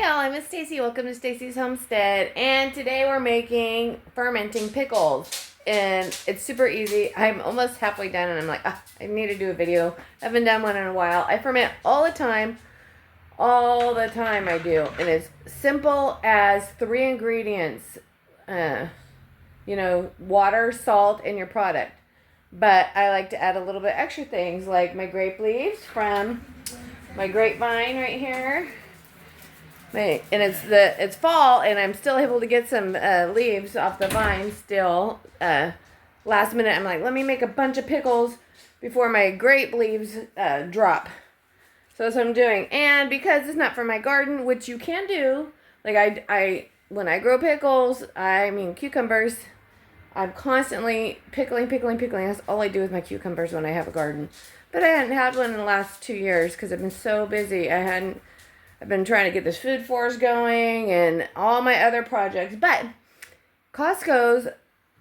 Hi y'all, I'm Miss Stacy. Welcome to Stacy's Homestead. And today we're making fermenting pickles. And it's super easy. I'm almost halfway done and I'm like, I need to do a video. I haven't done one in a while. I ferment all the time. All the time I do. And it's simple as 3 ingredients. Water, salt, and your product. But I like to add a little bit extra things like my grape leaves from my grapevine right here. And it's fall, and I'm still able to get some leaves off the vine still. Last minute, I'm like, let me make a bunch of pickles before my grape leaves drop. So that's what I'm doing. And because it's not from my garden, which you can do, like I when I grow pickles, cucumbers, I'm constantly pickling. That's all I do with my cucumbers when I have a garden. But I hadn't had one in the last 2 years because I've been so busy. I've been trying to get this food forest going and all my other projects. But Costco's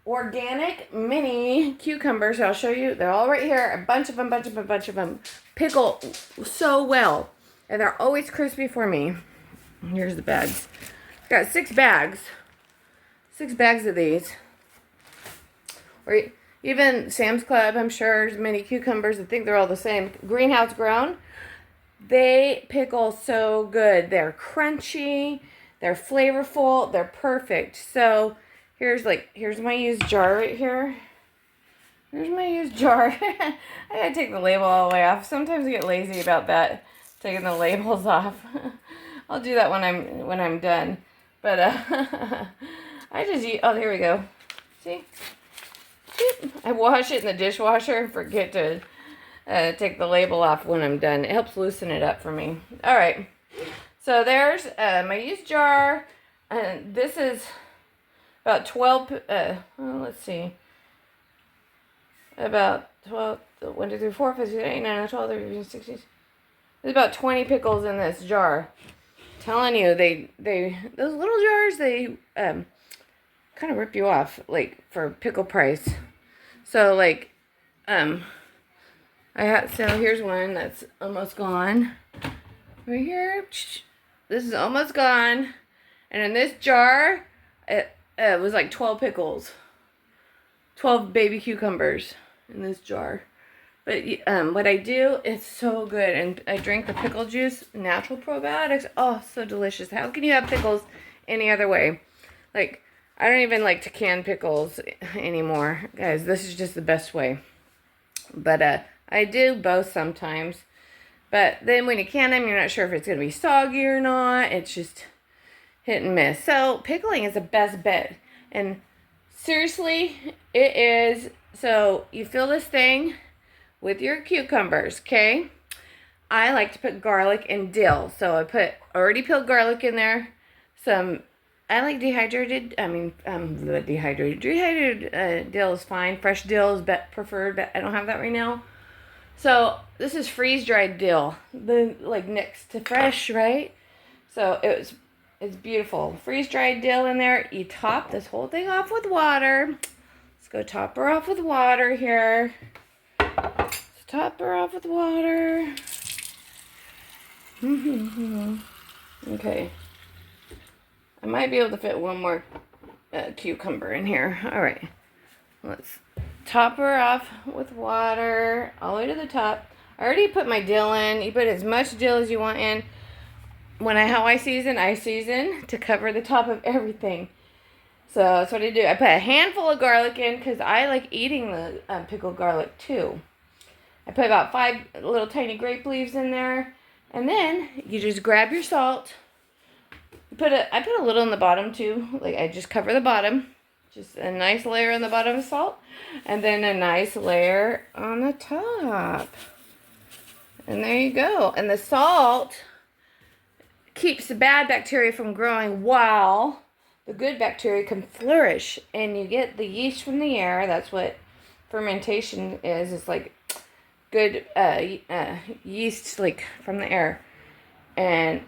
organic mini cucumbers, I'll show you. They're all right here. A bunch of them. Pickle so well. And they're always crispy for me. Here's the bags. Got 6 bags. 6 bags of these. Or even Sam's Club, I'm sure, there's many cucumbers. I think they're all the same. Greenhouse grown. They pickle so good. They're crunchy. They're flavorful. They're perfect. So here's my used jar right here. Here's my used jar. I gotta take the label all the way off. Sometimes I get lazy about that, taking the labels off. I'll do that when I'm done. But I just eat. Oh, here we go. See. I wash it in the dishwasher and forget to take the label off when I'm done. It helps loosen it up for me. All right. So there's my used jar. And this is about 12, let's see. About 12, 1, 2, 3, 4, 5, 6, 7, 8, 9, 12, 13, 14, 16. There's about 20 pickles in this jar. I'm telling you, those little jars, they kind of rip you off, like, for pickle price. So, like, so here's one that's almost gone. Right here. This is almost gone. And in this jar, it was like 12 pickles. 12 baby cucumbers in this jar. But what I do, it's so good. And I drink the pickle juice, natural probiotics. Oh, so delicious. How can you have pickles any other way? Like, I don't even like to can pickles anymore. Guys, this is just the best way. But I do both sometimes. But then when you can them, you're not sure if it's going to be soggy or not. It's just hit and miss. So pickling is the best bet. And seriously, it is. So you fill this thing with your cucumbers, okay? I like to put garlic and dill. So I put already peeled garlic in there. I like dehydrated. Dehydrated dill is fine. Fresh dill is preferred, but I don't have that right now. So this is freeze-dried dill, next to fresh, right? So it's beautiful. Freeze-dried dill in there. You top this whole thing off with water. Let's go top her off with water here. Let's top her off with water. Okay. I might be able to fit one more cucumber in here. All right. Let's top her off with water all the way to the top. I already put my dill in. You put as much dill as you want in. How I season to cover the top of everything. So that's what I do. I put a handful of garlic in because I like eating the pickled garlic too. I put about 5 little tiny grape leaves in there. And then you just grab your salt. I put a little in the bottom too. Like I just cover the bottom. Just a nice layer on the bottom of salt. And then a nice layer on the top. And there you go. And the salt keeps the bad bacteria from growing while the good bacteria can flourish. And you get the yeast from the air. That's what fermentation is. It's like good yeast like from the air. And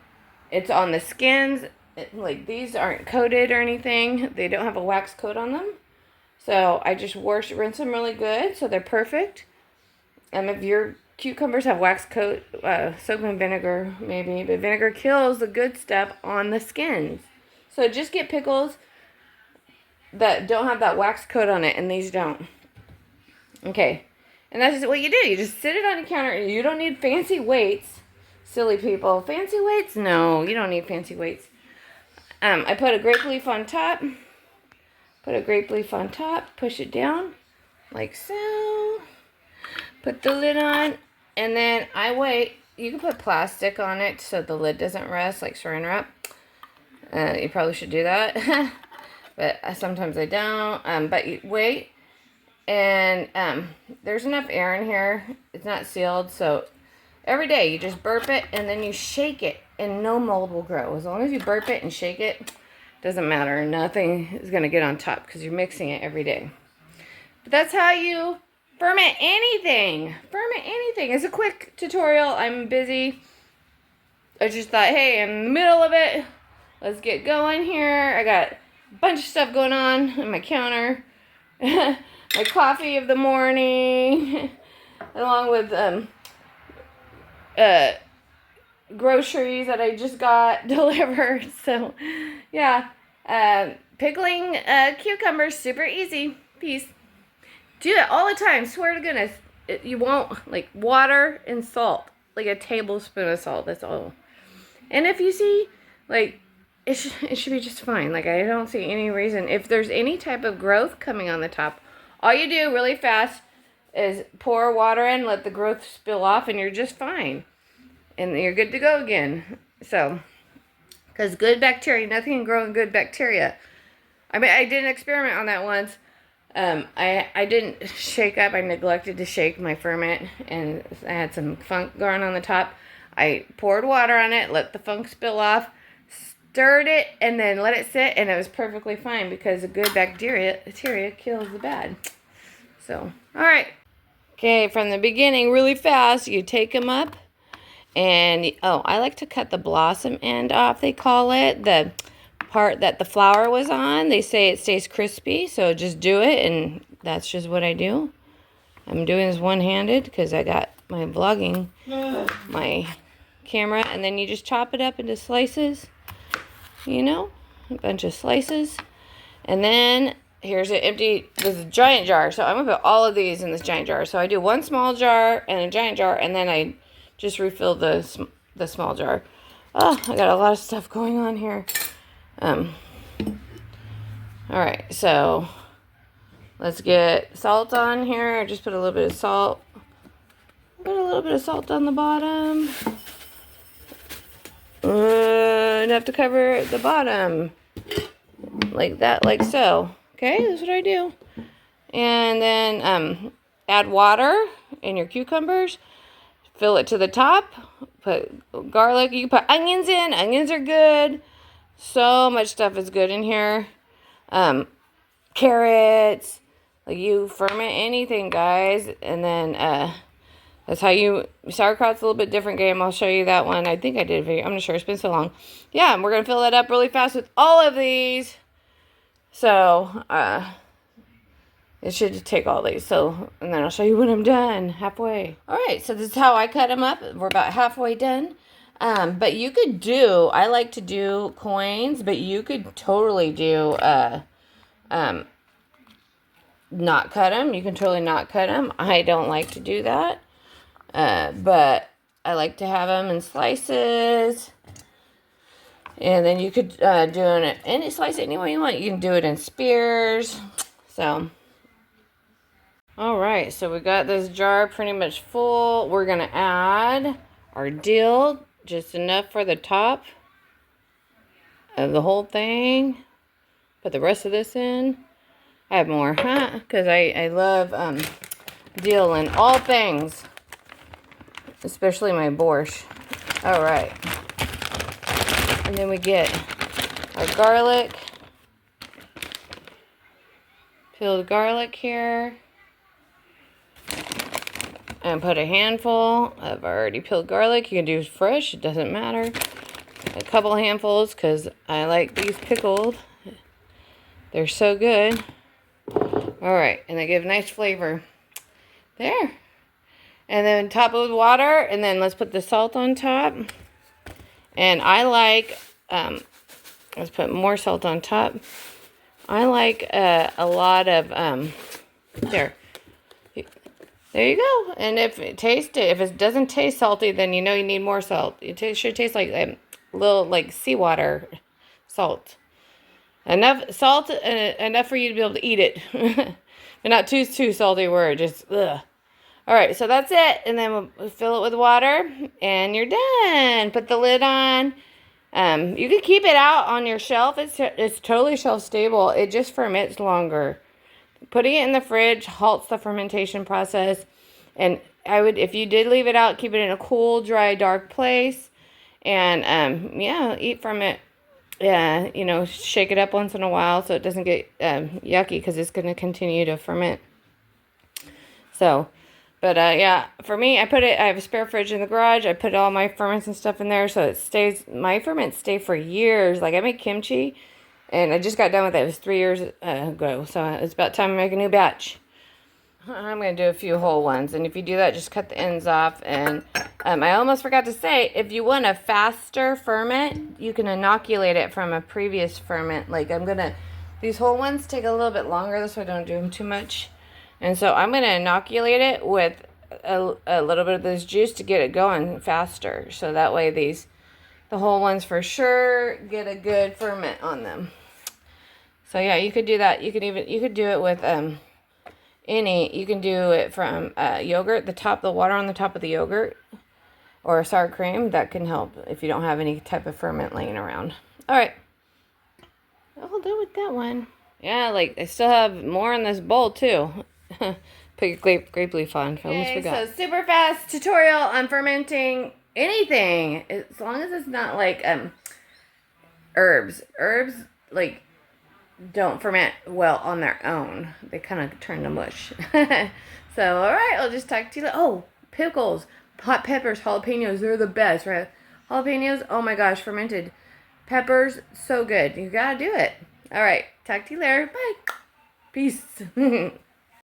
it's on the skins. These aren't coated or anything. They don't have a wax coat on them. So I just rinse them really good so they're perfect. If you're cucumbers have wax coat, soak in vinegar maybe, but vinegar kills the good stuff on the skins. So just get pickles that don't have that wax coat on it, and these don't. Okay, and that's just what you do. You just sit it on the counter. You don't need fancy weights. Silly people. Fancy weights? No, you don't need fancy weights. I put a grape leaf on top. Push it down like so. Put the lid on, and then I wait. You can put plastic on it so the lid doesn't rest, like saran wrap. You probably should do that. But sometimes I don't. But you wait, and there's enough air in here. It's not sealed, so every day you just burp it, and then you shake it, and no mold will grow. As long as you burp it and shake it, doesn't matter. Nothing is going to get on top because you're mixing it every day. But that's how you ferment anything. Ferment anything. It's a quick tutorial. I'm busy. I just thought, hey, in the middle of it, let's get going here. I got a bunch of stuff going on my counter. My coffee of the morning. Along with groceries that I just got delivered. So, yeah. Pickling cucumbers, super easy. Peace. Do it all the time. Swear to goodness. You won't, like, water and salt. Like a tablespoon of salt. That's all. And if you see, like, it should be just fine. Like, I don't see any reason. If there's any type of growth coming on the top, all you do really fast is pour water in, let the growth spill off, and you're just fine. And you're good to go again. So, because good bacteria, nothing can grow in good bacteria. I mean, I did an experiment on that once. I didn't shake up. I neglected to shake my ferment, and I had some funk going on the top. I poured water on it, let the funk spill off, stirred it, and then let it sit, and it was perfectly fine because the good bacteria kills the bad. So, all right. Okay, from the beginning, really fast, you take them up, and, I like to cut the blossom end off, they call it, the part that the flower was on. They say it stays crispy, so just do it, and that's just what I do. I'm doing this one-handed because I got my vlogging, my camera, and then you just chop it up into slices, a bunch of slices, and then here's an empty, this is a giant jar, so I'm going to put all of these in this giant jar. So I do one small jar and a giant jar, and then I just refill the small jar. Oh, I got a lot of stuff going on here. All right, so let's get salt on here. I just put a little bit of salt. Put a little bit of salt on the bottom. Enough to cover the bottom. Like that, like so. Okay, that's what I do. And then add water in your cucumbers. Fill it to the top. Put garlic. You can put onions in. Onions are good. So much stuff is good in here. Carrots. Like, you ferment anything, guys. And then that's how you... Sauerkraut's a little bit different game. I'll show you that one. I think I did a video. I'm not sure. It's been so long. Yeah, and we're going to fill that up really fast with all of these. So, it should take all these. So, and then I'll show you when I'm done. Halfway. Alright, so this is how I cut them up. We're about halfway done. But you could do, I like to do coins, but you could totally do, not cut them. You can totally not cut them. I don't like to do that. But I like to have them in slices. And then you could do it any slice it any way you want. You can do it in spears. So, all right. So we got this jar pretty much full. We're gonna add our dill, just enough for the top of the whole thing. Put the rest of this in. I have more, because I love dill in all things, especially my borscht. All right. And then we get our garlic, peeled garlic here, and put a handful of already peeled garlic. You can do fresh, it doesn't matter. A couple handfuls because I like these pickled. They're so good. All right, and they give nice flavor. There. And then top it with water, and then let's put the salt on top. And I like, let's put more salt on top. I like a lot of, there you go. And if it doesn't taste salty, then you know you need more salt. It should taste like a little, like seawater salt. Enough salt, enough for you to be able to eat it. But not too salty where it just, ugh. All right, so that's it. And then we'll fill it with water, and you're done. Put the lid on. You can keep it out on your shelf. It's totally shelf stable. It just ferments longer. Putting it in the fridge halts the fermentation process. And if you did leave it out, keep it in a cool, dry, dark place. And yeah, eat from it. Yeah, shake it up once in a while so it doesn't get yucky, because it's going to continue to ferment. So, but yeah, for me, I have a spare fridge in the garage. I put all my ferments and stuff in there, so my ferments stay for years. Like, I make kimchi, and I just got done with it. It was 3 years ago, so it's about time to make a new batch. I'm going to do a few whole ones, and if you do that, just cut the ends off. And I almost forgot to say, if you want a faster ferment, you can inoculate it from a previous ferment. Like, these whole ones take a little bit longer, so I don't do them too much. And so I'm going to inoculate it with a little bit of this juice to get it going faster. So that way the whole ones for sure get a good ferment on them. So yeah, you could do that. You could do it with you can do it from yogurt, the water on the top of the yogurt, or sour cream. That can help if you don't have any type of ferment laying around. All right. I'll do with that one. Yeah, like I still have more in this bowl too. Put your grape leaf on. I almost forgot. So super fast tutorial on fermenting anything, as long as it's not like herbs. Herbs like don't ferment well on their own. They kind of turn to mush. So all right, I'll just talk to you. Oh, pickles, hot peppers, jalapenos. They're the best, right? Jalapenos. Oh my gosh, fermented peppers, so good. You gotta do it. All right, talk to you later. Bye. Peace.